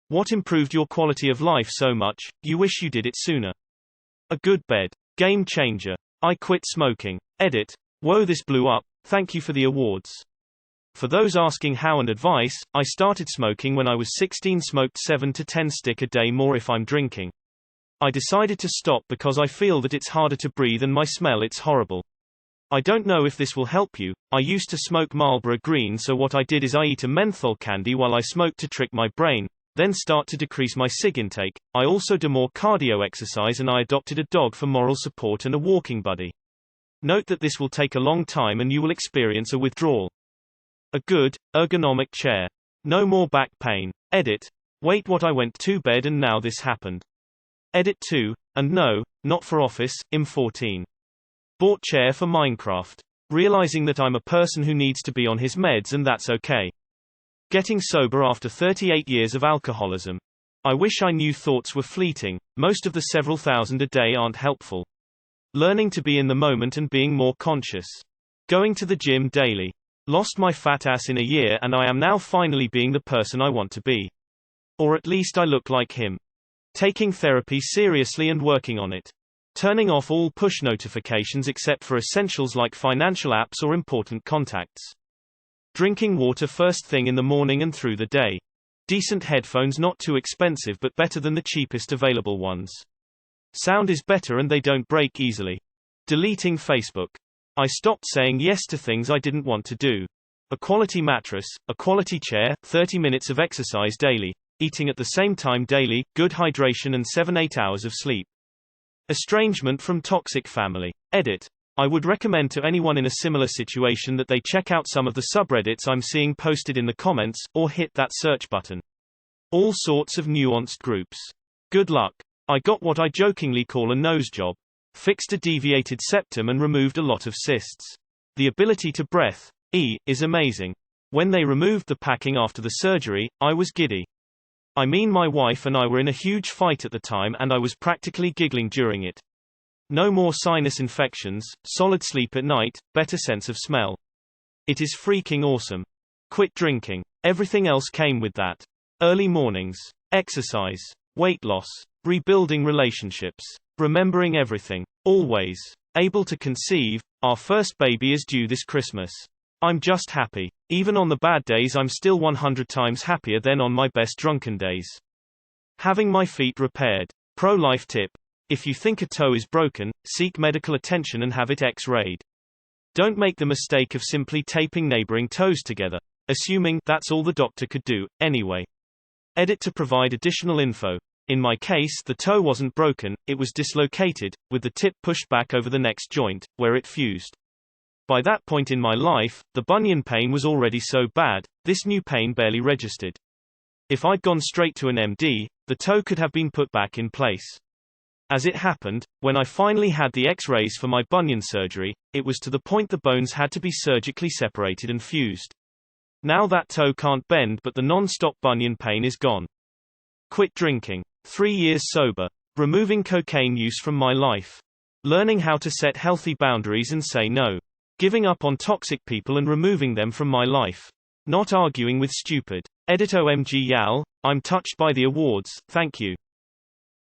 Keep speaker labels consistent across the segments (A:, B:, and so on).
A: What improved your quality of life so much, you wish you did it sooner? A good bed. Game changer. I quit smoking. Edit. Whoa, this blew up. Thank you for the awards. For those asking how and advice, I started smoking when I was 16, smoked 7 to 10 stick a day more if I'm drinking. I decided to stop because I feel that it's harder to breathe and my smell it's horrible. I don't know if this will help you. I used to smoke Marlboro Green, so what I did is I eat a menthol candy while I smoke to trick my brain, then start to decrease my cig intake. I also do more cardio exercise and I adopted a dog for moral support and a walking buddy. Note that this will take a long time and you will experience a withdrawal. A good, ergonomic chair. No more back pain. Edit. Wait, what, I went to bed and now this happened. Edit 2, and no, not for office, im14. Bought chair for Minecraft. Realizing that I'm a person who needs to be on his meds and that's okay. Getting sober after 38 years of alcoholism. I wish I knew thoughts were fleeting. Most of the several thousand a day aren't helpful. Learning to be in the moment and being more conscious. Going to the gym daily. Lost my fat ass in a year and I am now finally being the person I want to be. Or at least I look like him. Taking therapy seriously and working on it. Turning off all push notifications except for essentials like financial apps or important contacts. Drinking water first thing in the morning and through the day. Decent headphones, not too expensive but better than the cheapest available ones. Sound is better and they don't break easily. Deleting Facebook. I stopped saying yes to things I didn't want to do. A quality mattress, a quality chair, 30 minutes of exercise daily, eating at the same time daily, good hydration and 7-8 hours of sleep. Estrangement from toxic family. Edit. I would recommend to anyone in a similar situation that they check out some of the subreddits I'm seeing posted in the comments, or hit that search button. All sorts of nuanced groups. Good luck. I got what I jokingly call a nose job. Fixed a deviated septum and removed a lot of cysts. The ability to breathe is amazing. When they removed the packing after the surgery, I was giddy. I mean, my wife and I were in a huge fight at the time and I was practically giggling during it. No more sinus infections, solid sleep at night, better sense of smell. It is freaking awesome. Quit drinking. Everything else came with that. Early mornings, exercise, weight loss, rebuilding relationships, remembering everything, always, able to conceive. Our first baby is due this Christmas. I'm just happy. Even on the bad days I'm still 100 times happier than on my best drunken days. Having my feet repaired. Pro-life tip. If you think a toe is broken, seek medical attention and have it x-rayed. Don't make the mistake of simply taping neighboring toes together, assuming that's all the doctor could do, anyway. Edit to provide additional info. In my case, the toe wasn't broken, it was dislocated, with the tip pushed back over the next joint, where it fused. By that point in my life, the bunion pain was already so bad, this new pain barely registered. If I'd gone straight to an MD, the toe could have been put back in place. As it happened, when I finally had the x-rays for my bunion surgery, it was to the point the bones had to be surgically separated and fused. Now that toe can't bend but the non-stop bunion pain is gone. Quit drinking. 3 years sober. Removing cocaine use from my life. Learning how to set healthy boundaries and say no. Giving up on toxic people and removing them from my life. Not arguing with stupid. Edit OMG Yal, I'm touched by the awards, thank you.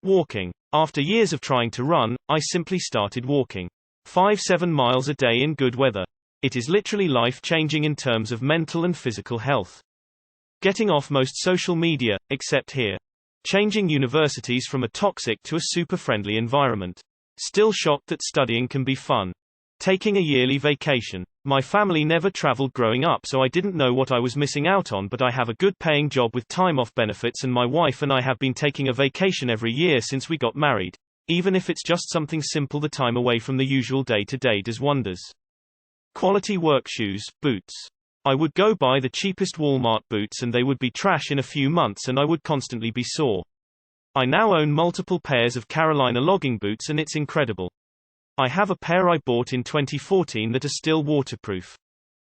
A: Walking. After years of trying to run, I simply started walking. 5-7 miles a day in good weather. It is literally life-changing in terms of mental and physical health. Getting off most social media, except here. Changing universities from a toxic to a super-friendly environment. Still shocked that studying can be fun. Taking a yearly vacation. My family never traveled growing up, so I didn't know what I was missing out on, but I have a good paying job with time off benefits and my wife and I have been taking a vacation every year since we got married. Even if it's just something simple, the time away from the usual day-to-day does wonders. Quality work shoes, boots. I would go buy the cheapest Walmart boots and they would be trash in a few months and I would constantly be sore. I now own multiple pairs of Carolina logging boots and it's incredible. I have a pair I bought in 2014 that are still waterproof.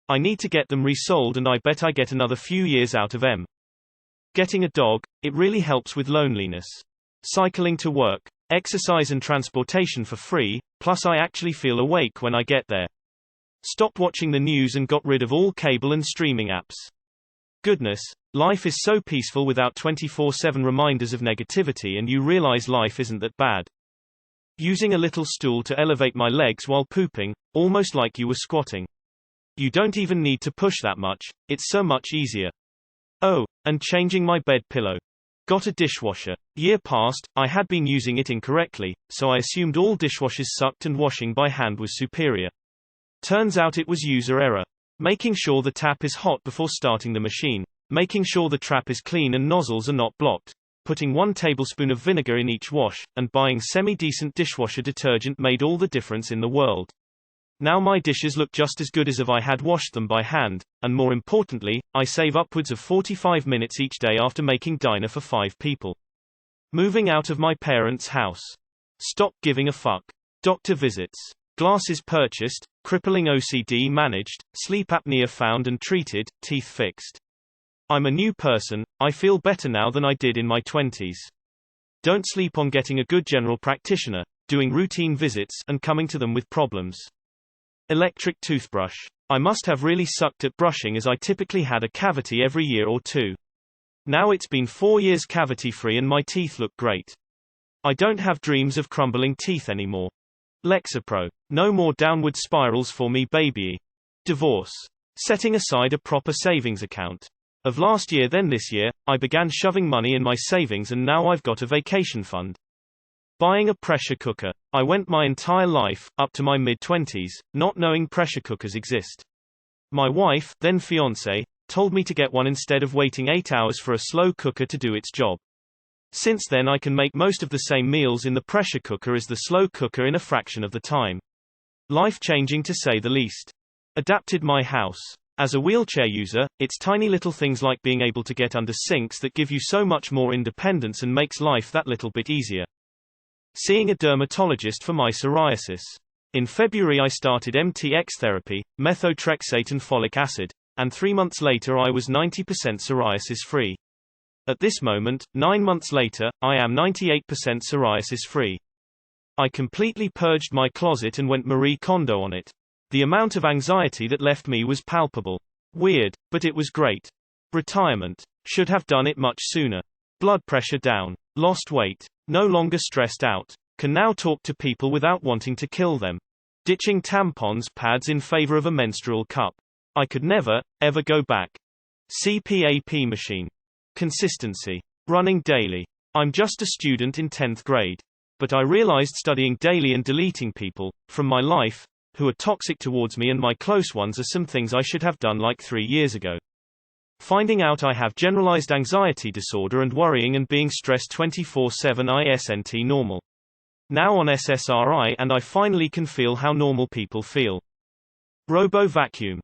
A: I need to get them resold and I bet I get another few years out of them. Getting a dog, it really helps with loneliness. Cycling to work, exercise and transportation for free, plus I actually feel awake when I get there. Stopped watching the news and got rid of all cable and streaming apps. Goodness, Life is so peaceful without 24/7 reminders of negativity, and you realize life isn't that bad. Using a little stool to elevate my legs while pooping, almost like you were squatting. You don't even need to push that much, it's so much easier. Oh, and changing my bed pillow. Got a dishwasher. Year passed, I had been using it incorrectly, so I assumed all dishwashers sucked and washing by hand was superior. Turns out it was user error. Making sure the tap is hot before starting the machine. Making sure the trap is clean and nozzles are not blocked. Putting 1 tablespoon of vinegar in each wash, and buying semi-decent dishwasher detergent made all the difference in the world. Now my dishes look just as good as if I had washed them by hand, and more importantly, I save upwards of 45 minutes each day after making dinner for 5 people. Moving out of my parents' house. Stop giving a fuck. Doctor visits. Glasses purchased, crippling OCD managed, sleep apnea found and treated, teeth fixed. I'm a new person, I feel better now than I did in my 20s. Don't sleep on getting a good general practitioner, doing routine visits, and coming to them with problems. Electric toothbrush. I must have really sucked at brushing, as I typically had a cavity every year or two. Now it's been 4 years cavity-free and my teeth look great. I don't have dreams of crumbling teeth anymore. Lexapro. No more downward spirals for me, baby. Divorce. Setting aside a proper savings account. Of last year then this year, I began shoving money in my savings and now I've got a vacation fund. Buying a pressure cooker. I went my entire life, up to my mid-20s, not knowing pressure cookers exist. My wife, then fiancée, told me to get one instead of waiting 8 hours for a slow cooker to do its job. Since then I can make most of the same meals in the pressure cooker as the slow cooker in a fraction of the time. Life-changing to say the least. Adapted my house. As a wheelchair user, it's tiny little things like being able to get under sinks that give you so much more independence and makes life that little bit easier. Seeing a dermatologist for my psoriasis. In February I started MTX therapy, methotrexate and folic acid, and 3 months later I was 90% psoriasis free. At this moment, 9 months later, I am 98% psoriasis free. I completely purged my closet and went Marie Kondo on it. The amount of anxiety that left me was palpable. Weird, but it was great. Retirement. Should have done it much sooner. Blood pressure down. Lost weight. No longer stressed out. Can now talk to people without wanting to kill them. Ditching tampons pads in favor of a menstrual cup. I could never, ever go back. CPAP machine. Consistency. Running daily. I'm just a student in 10th grade. But I realized studying daily and deleting people, from my life, who are toxic towards me and my close ones, are some things I should have done like 3 years ago. Finding out I have generalized anxiety disorder and worrying and being stressed 24/7 isn't normal. Now on SSRI and I finally can feel how normal people feel. Robo vacuum.